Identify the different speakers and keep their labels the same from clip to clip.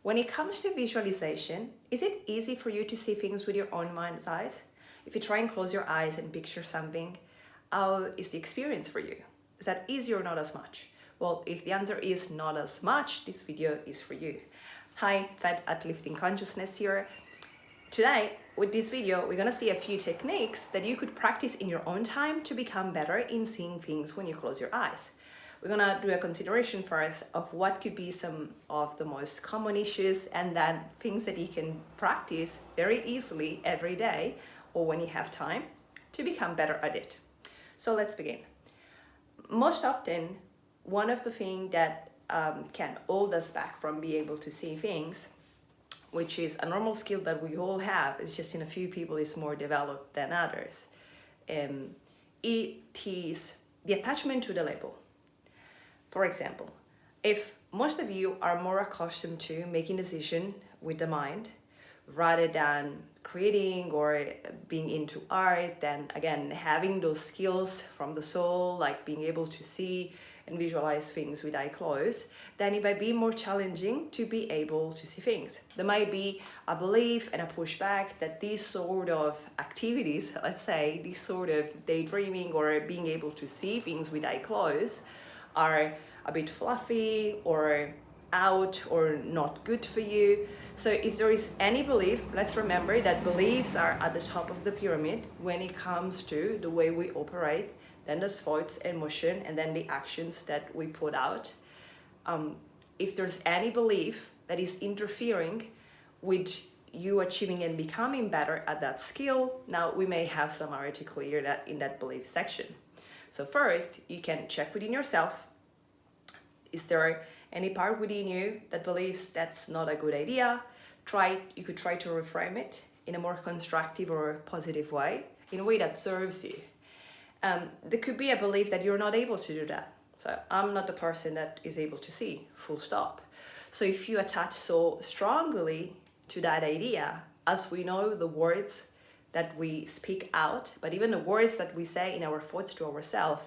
Speaker 1: When it comes to visualization, is it easy for you to see things with your own mind's eyes? If you try and close your eyes and picture something, how is the experience for you? Is that easy or not as much? Well, if the answer is not as much, this video is for you. Hi, Fed at Lifting Consciousness here. Today, with this video, we're gonna see a few techniques that you could practice in your own time to become better in seeing things when you close your eyes. We're gonna do a consideration first of what could be some of the most common issues, and then things that you can practice very easily every day or when you have time to become better at it. So let's begin. Most often, one of the things that can hold us back from being able to see things, which is a normal skill that we all have, it's just in a few people is more developed than others. It is the attachment to the label. For example, if most of you are more accustomed to making decisions with the mind rather than creating or being into art, then again, having those skills from the soul, like being able to see and visualize things with eye closed, then it might be more challenging to be able to see things. There might be a belief and a pushback that these sort of activities, let's say, this sort of daydreaming or being able to see things with eye closed are a bit fluffy or out or not good for you. So if there is any belief, let's remember that beliefs are at the top of the pyramid when it comes to the way we operate, then the thoughts and motion, and then the actions that we put out. If there's any belief that is interfering with you achieving and becoming better at that skill, now we may have some area to clear that in that belief section. So first, you can check within yourself. Is there any part within you that believes that's not a good idea? You could try to reframe it in a more constructive or positive way, in a way that serves you. There could be a belief that you're not able to do that. So I'm not the person that is able to see, full stop. So if you attach so strongly to that idea, as we know the words that we speak out, but even the words that we say in our thoughts to ourselves,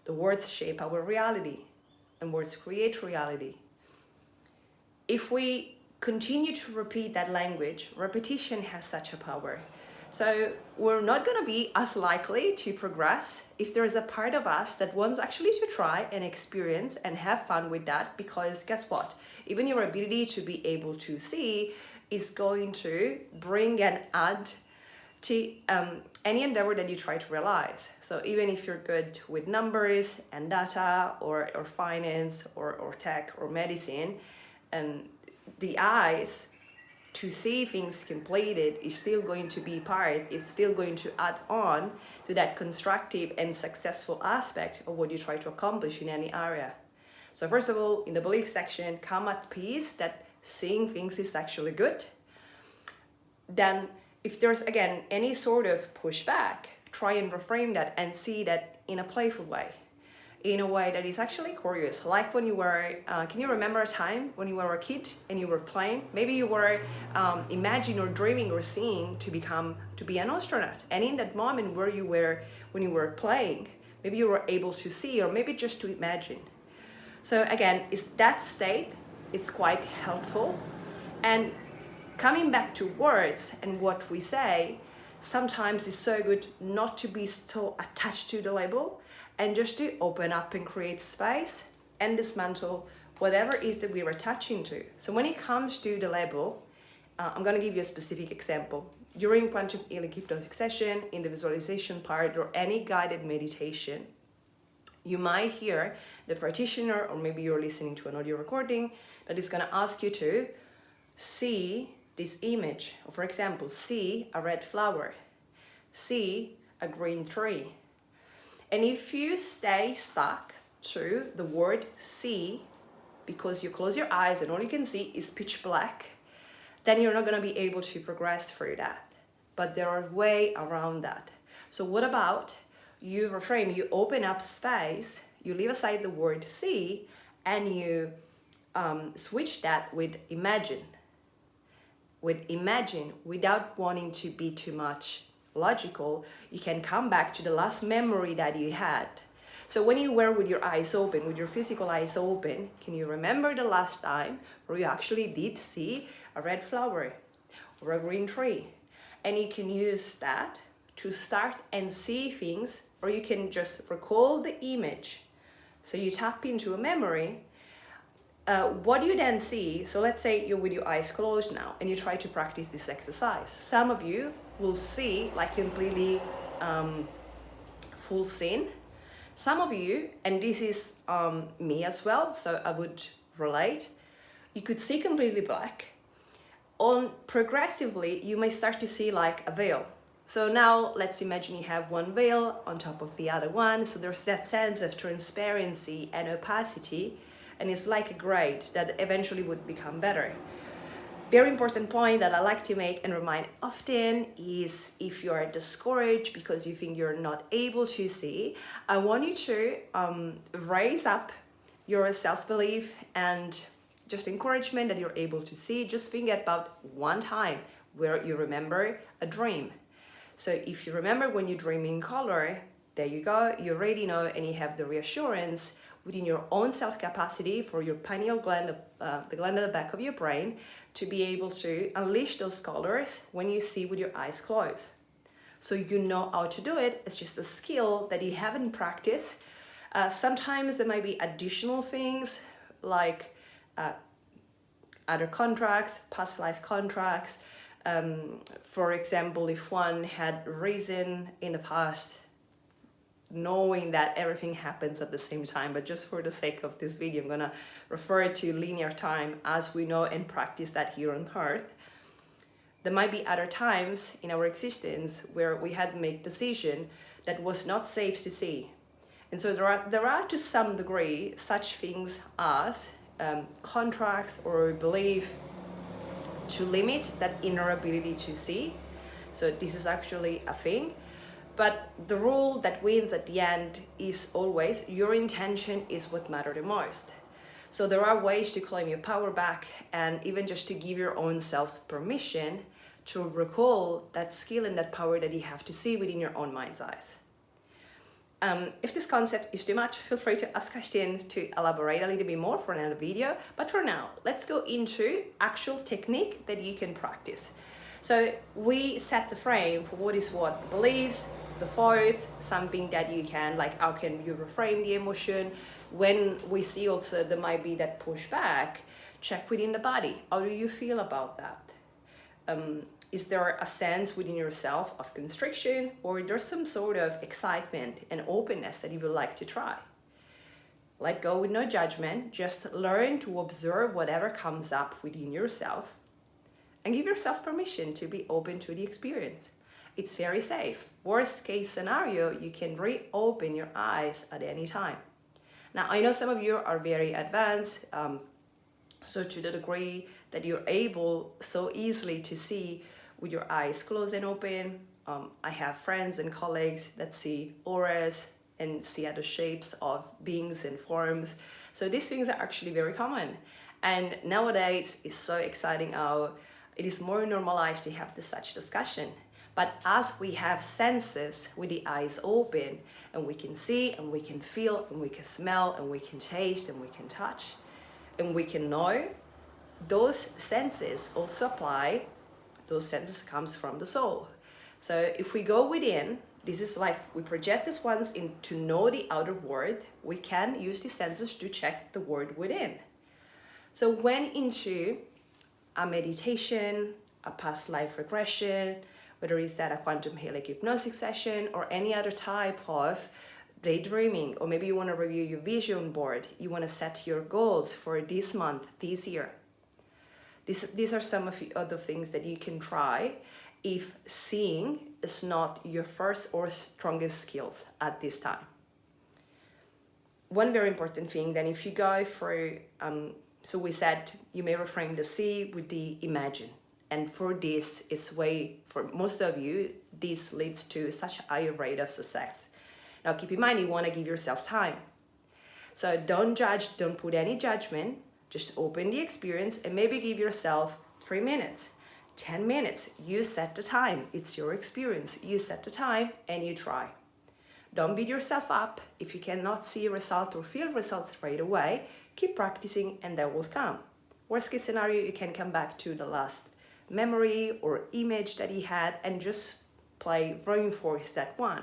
Speaker 1: the words shape our reality and words create reality. If we continue to repeat that language, repetition has such a power. So we're not going to be as likely to progress if there is a part of us that wants actually to try and experience and have fun with that, because guess what? Even your ability to be able to see is going to bring and add to any endeavor that you try to realize. So even if you're good with numbers and data or finance or tech or medicine, and the eyes to see things completed is still going to be part, it's still going to add on to that constructive and successful aspect of what you try to accomplish in any area. So first of all, in the belief section, come at peace that seeing things is actually good. Then if there's, again, any sort of pushback, try and reframe that and see that in a playful way, in a way that is actually curious. Like when you were, can you remember a time when you were a kid and you were playing? Maybe you were imagining or dreaming or seeing to be an astronaut. And in that moment when you were playing, maybe you were able to see, or maybe just to imagine. So again, it's that state, it's quite helpful. And coming back to words and what we say, sometimes it's so good not to be so attached to the label and just to open up and create space and dismantle whatever it is that we're attaching to. So when it comes to the label, I'm going to give you a specific example. During quantum healing hypnosis session, in the visualization part or any guided meditation, you might hear the practitioner, or maybe you're listening to an audio recording, that is going to ask you to see this image. Or for example, see a red flower, see a green tree. And if you stay stuck to the word see, because you close your eyes and all you can see is pitch black, then you're not going to be able to progress through that. But there are ways around that. So what about you reframe, you open up space, you leave aside the word see, and you switch that with imagine. With imagine, without wanting to be too much logical, you can come back to the last memory that you had. So when you were with your eyes open, with your physical eyes open, can you remember the last time where you actually did see a red flower or a green tree? And you can use that to start and see things, or you can just recall the image. So you tap into a memory. What you then see, so let's say you're with your eyes closed now and you try to practice this exercise. Some of you will see like completely full scene. Some of you, and this is me as well, so I would relate, you could see completely black. On progressively, you may start to see like a veil. So now let's imagine you have one veil on top of the other one. So there's that sense of transparency and opacity, and it's like a grade that eventually would become better. Very important point that I like to make and remind often is if you are discouraged because you think you're not able to see, I want you to raise up your self-belief and just encouragement that you're able to see. Just think about one time where you remember a dream. So if you remember when you dream in color, there you go, you already know, and you have the reassurance within your own self-capacity for your pineal gland, the gland at the back of your brain, to be able to unleash those colors when you see with your eyes closed. So you know how to do it. It's just a skill that you haven't practiced. Sometimes there might be additional things like other contracts, past life contracts. For example, if one had risen in the past, knowing that everything happens at the same time, but just for the sake of this video, I'm gonna refer to linear time as we know and practice that here on Earth. There might be other times in our existence where we had to make decision that was not safe to see. And so there are to some degree such things as contracts or belief to limit that inner ability to see. So this is actually a thing. But the rule that wins at the end is always your intention is what matters the most. So there are ways to claim your power back and even just to give your own self permission to recall that skill and that power that you have to see within your own mind's eyes. If this concept is too much, feel free to ask questions to elaborate a little bit more for another video. But for now, let's go into actual technique that you can practice. So we set the frame for what is what, the beliefs, the thoughts, something that you can, like how can you reframe the emotion. When we see also there might be that pushback, check within the body. How do you feel about that? Is there a sense within yourself of constriction, or there's some sort of excitement and openness that you would like to try? Let go with no judgment, just learn to observe whatever comes up within yourself and give yourself permission to be open to the experience. It's very safe. Worst case scenario, you can reopen your eyes at any time. Now, I know some of you are very advanced, so to the degree that you're able so easily to see with your eyes closed and open, I have friends and colleagues that see auras and see other shapes of beings and forms. So these things are actually very common. And nowadays, it's so exciting how it is more normalized to have such discussion. But as we have senses with the eyes open, and we can see, and we can feel, and we can smell, and we can taste, and we can touch, and we can know, those senses also apply. Those senses comes from the soul. So if we go within, this is like we project these ones in to know the outer world, we can use the senses to check the world within. So when into a meditation, a past life regression, whether it's that a quantum healing hypnosis session or any other type of daydreaming, or maybe you want to review your vision board, you want to set your goals for this month, this year. These are some of the other things that you can try if seeing is not your first or strongest skills at this time. One very important thing then, if you go for, so we said you may reframe the see with the imagine. And for this, it's for most of you, this leads to such a higher rate of success. Now keep in mind, you want to give yourself time. So don't judge, don't put any judgment, just open the experience and maybe give yourself 3 minutes, 10 minutes. You set the time, it's your experience. You set the time and you try. Don't beat yourself up. If you cannot see a result or feel results right away, keep practicing and that will come. Worst case scenario, you can come back to the last memory or image that you had and just reinforce that one.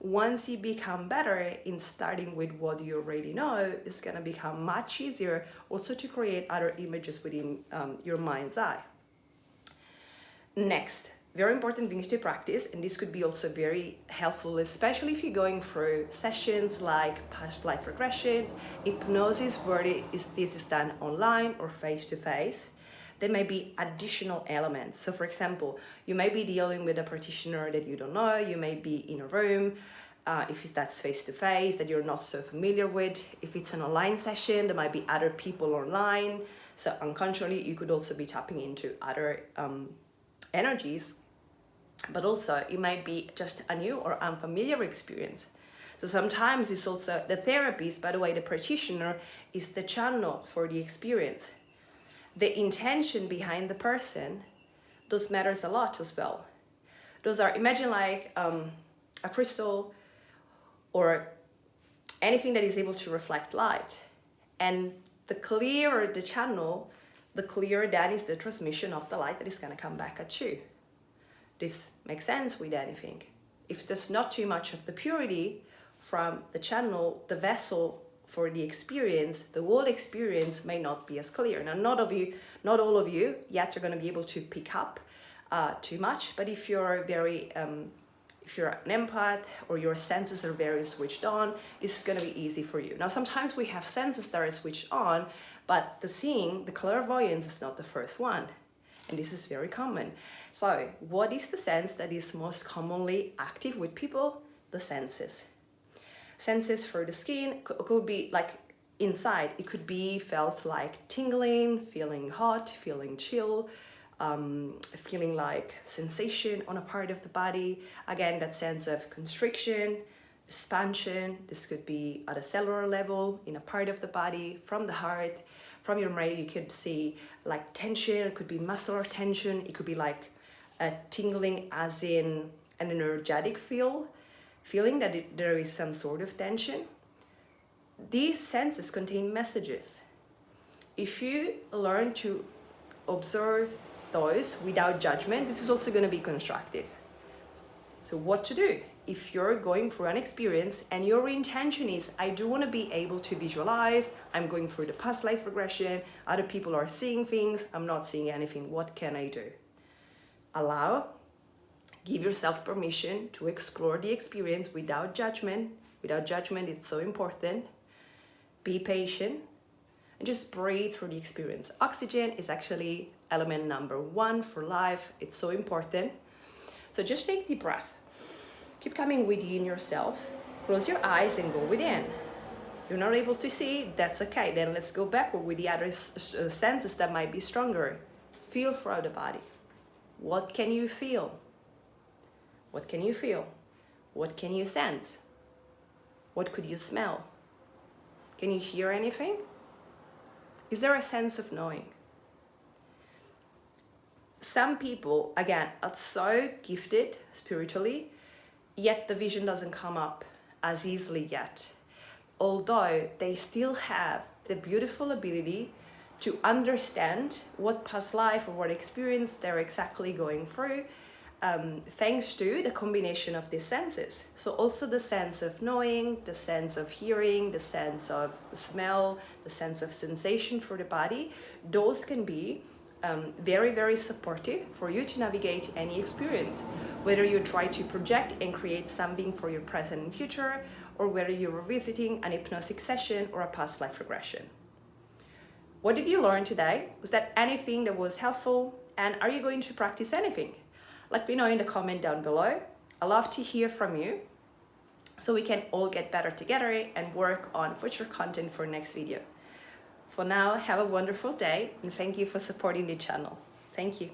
Speaker 1: Once you become better in starting with what you already know, it's going to become much easier also to create other images within your mind's eye. Next, very important things to practice, and this could be also very helpful, especially if you're going through sessions like past life regressions, hypnosis, where this is done online or face-to-face. There may be additional elements. So for example, you may be dealing with a practitioner that you don't know, you may be in a room, if that's face-to-face that you're not so familiar with. If it's an online session, there might be other people online. So unconsciously, you could also be tapping into other energies, but also it might be just a new or unfamiliar experience. So sometimes it's also the therapist, by the way, the practitioner is the channel for the experience. The intention behind the person, those matters a lot as well. Those are, imagine like a crystal or anything that is able to reflect light. And the clearer the channel, the clearer that is the transmission of the light that is going to come back at you. This makes sense with anything. If there's not too much of the purity from the channel, the vessel for the experience, the whole experience may not be as clear. Now, not all of you yet are going to be able to pick up too much, but if you're if you're an empath or your senses are very switched on, this is going to be easy for you. Now, sometimes we have senses that are switched on, but the seeing, the clairvoyance is not the first one. And this is very common. So what is the sense that is most commonly active with people? The senses. Senses for the skin could be like inside. It could be felt like tingling, feeling hot, feeling chill, feeling like sensation on a part of the body. Again, that sense of constriction, expansion. This could be at a cellular level, in a part of the body, from the heart, from your brain. You could see like tension. It could be muscular tension. It could be like a tingling as in an energetic feeling that there is some sort of tension. These senses contain messages. If you learn to observe those without judgment, this is also going to be constructive. So what to do? If you're going through an experience and your intention is, I do want to be able to visualize, I'm going through the past life regression, other people are seeing things, I'm not seeing anything, what can I do? Allow, give yourself permission to explore the experience without judgment. Without judgment, it's so important. Be patient and just breathe through the experience. Oxygen is actually element number 1 for life. It's so important. So just take the breath. Keep coming within yourself. Close your eyes and go within. You're not able to see, that's okay. Then let's go backward with the other senses that might be stronger. Feel throughout the body. What can you feel? What can you feel? What can you sense? What could you smell? Can you hear anything? Is there a sense of knowing? Some people, again, are so gifted spiritually, yet the vision doesn't come up as easily yet. Although they still have the beautiful ability to understand what past life or what experience they're exactly going through, thanks to the combination of these senses. So also the sense of knowing, the sense of hearing, the sense of smell, the sense of sensation for the body, those can be very, very supportive for you to navigate any experience, whether you try to project and create something for your present and future, or whether you're revisiting an hypnotic session or a past life regression. What did you learn today? Was that anything that was helpful? And are you going to practice anything? Let me know in the comment down below. I love to hear from you so we can all get better together and work on future content for next video. For now, have a wonderful day and thank you for supporting the channel. Thank you.